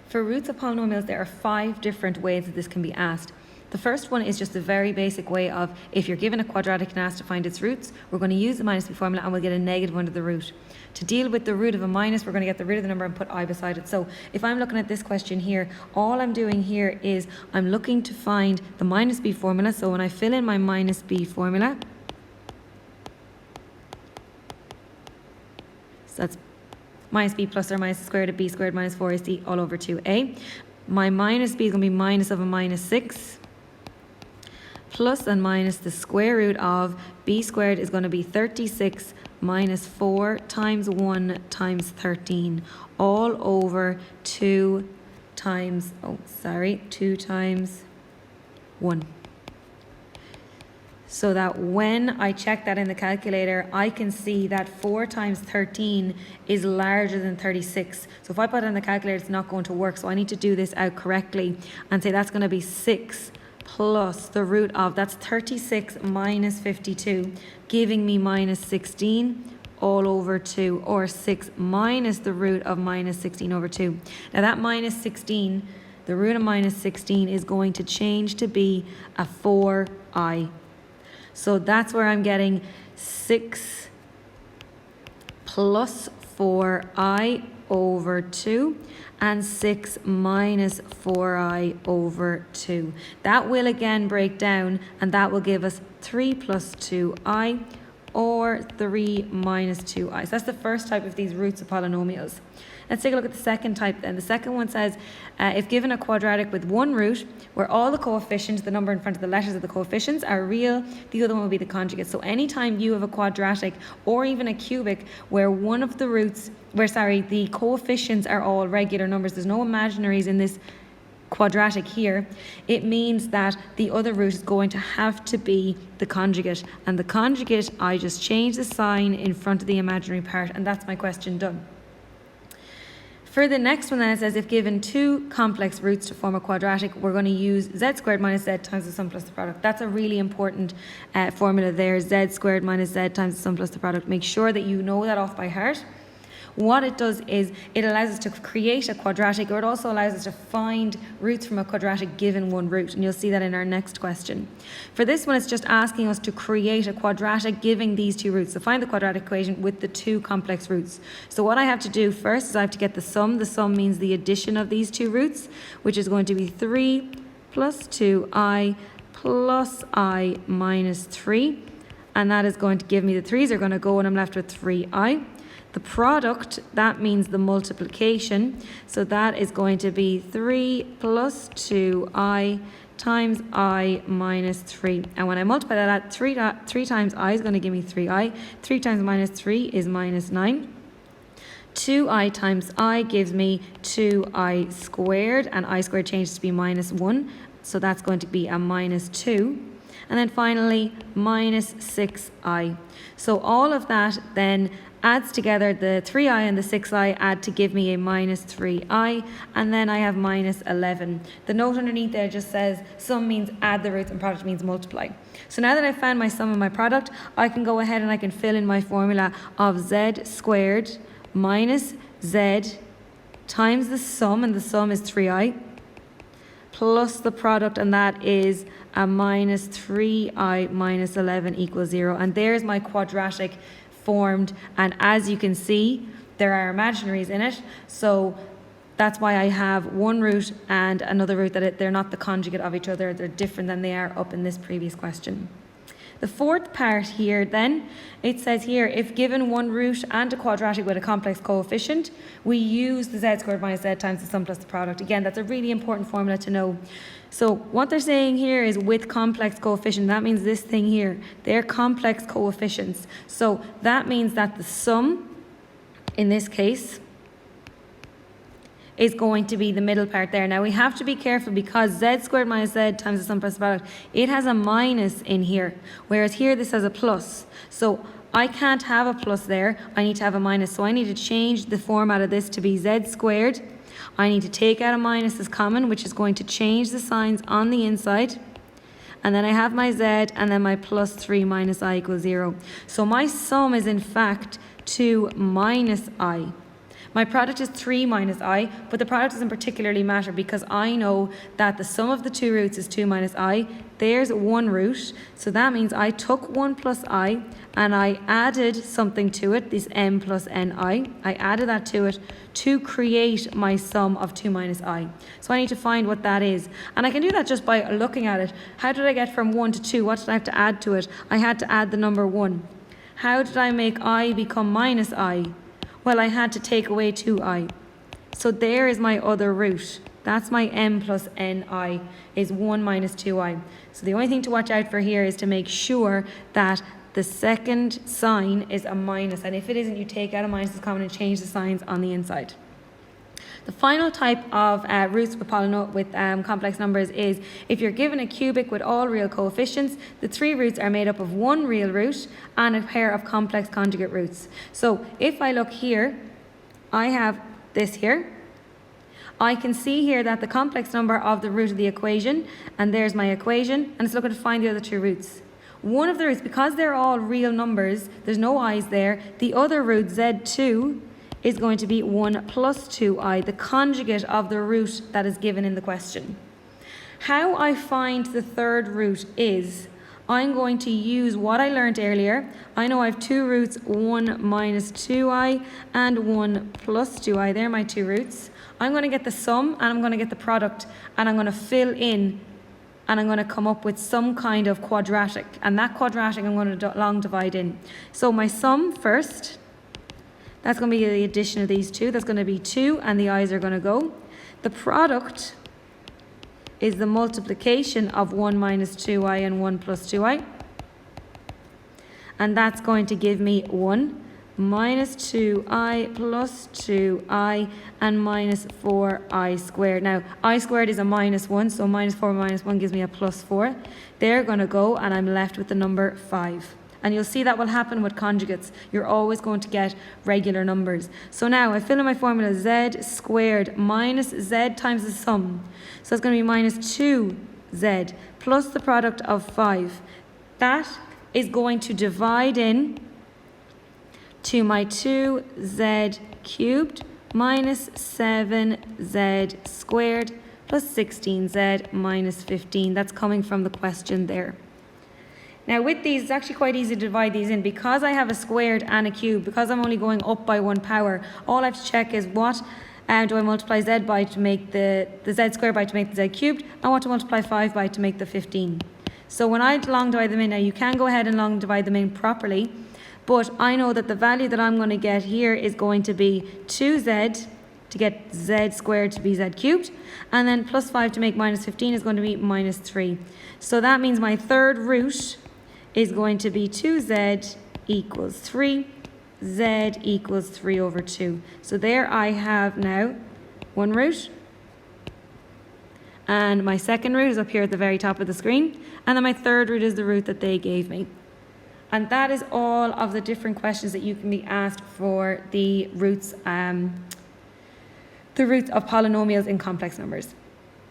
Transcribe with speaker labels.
Speaker 1: For roots of polynomials, there are 5 different ways that this can be asked. The first one is just a very basic way of, if you're given a quadratic and asked to find its roots, we're going to use the minus b formula and we'll get a negative under the root. To deal with the root of a minus, we're going to get the root of the number and put I beside it. So if I'm looking at this question here, all I'm doing here is I'm looking to find the minus b formula. So when I fill in my minus b formula, so that's minus b plus or minus the square root of b squared minus 4ac all over 2a. My minus b is going to be minus of a minus 6 plus and minus the square root of b squared is going to be 36 minus 4 times 1 times 13 all over 2 times 1. So that when I check that in the calculator, I can see that 4 times 13 is larger than 36. So if I put it in the calculator, it's not going to work. So I need to do this out correctly and say that's going to be 6 plus the root of, that's 36 minus 52, giving me minus 16 all over 2, or 6 minus the root of minus 16 over 2. Now that minus 16, the root of minus 16 is going to change to be a 4i. So that's where I'm getting 6 plus 4i over 2 and 6 minus 4i over 2. That will again break down and that will give us 3 plus 2i or 3 minus 2i. So that's the first type of these roots of polynomials. Let's take a look at the second type then. The second one says, if given a quadratic with one root, where all the coefficients, the number in front of the letters of the coefficients, are real, the other one will be the conjugate. So anytime you have a quadratic or even a cubic where one of the roots, the coefficients are all regular numbers, there's no imaginaries in this quadratic here, it means that the other root is going to have to be the conjugate. And the conjugate, I just change the sign in front of the imaginary part, and that's my question done. For the next one then, it says if given 2 complex roots to form a quadratic, we're going to use z squared minus z times the sum plus the product. That's a really important formula there, z squared minus z times the sum plus the product. Make sure that you know that off by heart. What it does is it allows us to create a quadratic, or it also allows us to find roots from a quadratic given one root, and you'll see that in our next question. For this one, it's just asking us to create a quadratic giving these 2 roots. So find the quadratic equation with the 2 complex roots. So what I have to do first is I have to get the sum. The sum means the addition of these 2 roots, which is going to be 3 plus 2i plus I minus 3. And that is going to give me, the 3's are going to go and I'm left with 3i. The product, that means the multiplication. So that is going to be 3 plus 2i times I minus 3. And when I multiply that, 3 times I is going to give me 3i. 3 times minus 3 is minus 9. 2i times I gives me 2i squared, and I squared changes to be minus 1. So that's going to be a minus 2. And then finally, minus 6i. So all of that then adds together, the 3i and the 6i add to give me a minus 3i, and then I have minus 11. The note underneath there just says sum means add the roots and product means multiply. So now that I've found my sum and my product, I can go ahead and I can fill in my formula of z squared minus z times the sum, and the sum is 3i, plus the product, and that is a minus 3i minus 11 equals 0. And there's my quadratic formed, and as you can see, there are imaginaries in it, so that's why I have one root and another root that they're not the conjugate of each other, they're different than they are up in this previous question. The fourth part here then, it says here, if given one root and a quadratic with a complex coefficient, we use the z squared minus z times the sum plus the product. Again, that's a really important formula to know. So what they're saying here is with complex coefficient, that means this thing here, they're complex coefficients. So that means that the sum, in this case, is going to be the middle part there. Now we have to be careful because z squared minus z times the sum plus the product, it has a minus in here, whereas here this has a plus. So I can't have a plus there, I need to have a minus. So I need to change the format of this to be z squared. I need to take out a minus as common, which is going to change the signs on the inside. And then I have my z, and then my plus 3 minus I equals 0. So my sum is in fact 2 minus I. My product is 3 minus I, but the product doesn't particularly matter because I know that the sum of the two roots is 2 minus I. There's one root, so that means I took 1 plus I and I added something to it, this m plus ni. I added that to it to create my sum of 2 minus I. So I need to find what that is. And I can do that just by looking at it. How did I get from 1 to 2? What did I have to add to it? I had to add the number 1. How did I make I become minus I? Well, I had to take away 2i. So there is my other root. That's my m plus ni, is 1 minus 2i. So the only thing to watch out for here is to make sure that the second sign is a minus. And if it isn't, you take out a minus as common and change the signs on the inside. The final type of roots with complex numbers is if you're given a cubic with all real coefficients, the 3 roots are made up of 1 real root and a pair of complex conjugate roots. So if I look here, I have this here. I can see here that the complex number of the root of the equation, and there's my equation, and it's looking to find the other 2 roots. One of the roots, because they're all real numbers, there's no i's there, the other root, z2, is going to be 1 plus 2i, the conjugate of the root that is given in the question. How I find the third root is, I'm going to use what I learned earlier. I know I have 2 roots, 1 minus 2i and 1 plus 2i. They're my 2 roots. I'm going to get the sum and I'm going to get the product, and I'm going to fill in and I'm going to come up with some kind of quadratic, and that quadratic I'm going to long divide in. So my sum first, that's going to be the addition of these 2. That's going to be 2, and the i's are going to go. The product is the multiplication of 1 minus 2i and 1 plus 2i. And that's going to give me 1 minus 2i plus 2i and minus 4i squared. Now, I squared is a minus 1, so minus 4 minus 1 gives me a plus 4. They're going to go, and I'm left with the number 5. And you'll see that will happen with conjugates. You're always going to get regular numbers. So now I fill in my formula, z squared minus z times the sum. So it's going to be minus 2z plus the product of 5. That is going to divide in to my 2z cubed minus 7z squared plus 16z minus 15. That's coming from the question there. Now with these, it's actually quite easy to divide these in. Because I have a squared and a cube, because I'm only going up by 1 power, all I have to check is what do I multiply z by to make the z squared by to make the z cubed, and what to multiply 5 by to make the 15. So when I long divide them in, now you can go ahead and long divide them in properly, but I know that the value that I'm going to get here is going to be 2z to get z squared to be z cubed, and then plus 5 to make minus 15 is going to be minus 3. So that means my third root is going to be 2z equals 3, z equals 3 over 2. So there I have now one root, and my second root is up here at the very top of the screen, and then my third root is the root that they gave me. And that is all of the different questions that you can be asked for the roots of polynomials in complex numbers.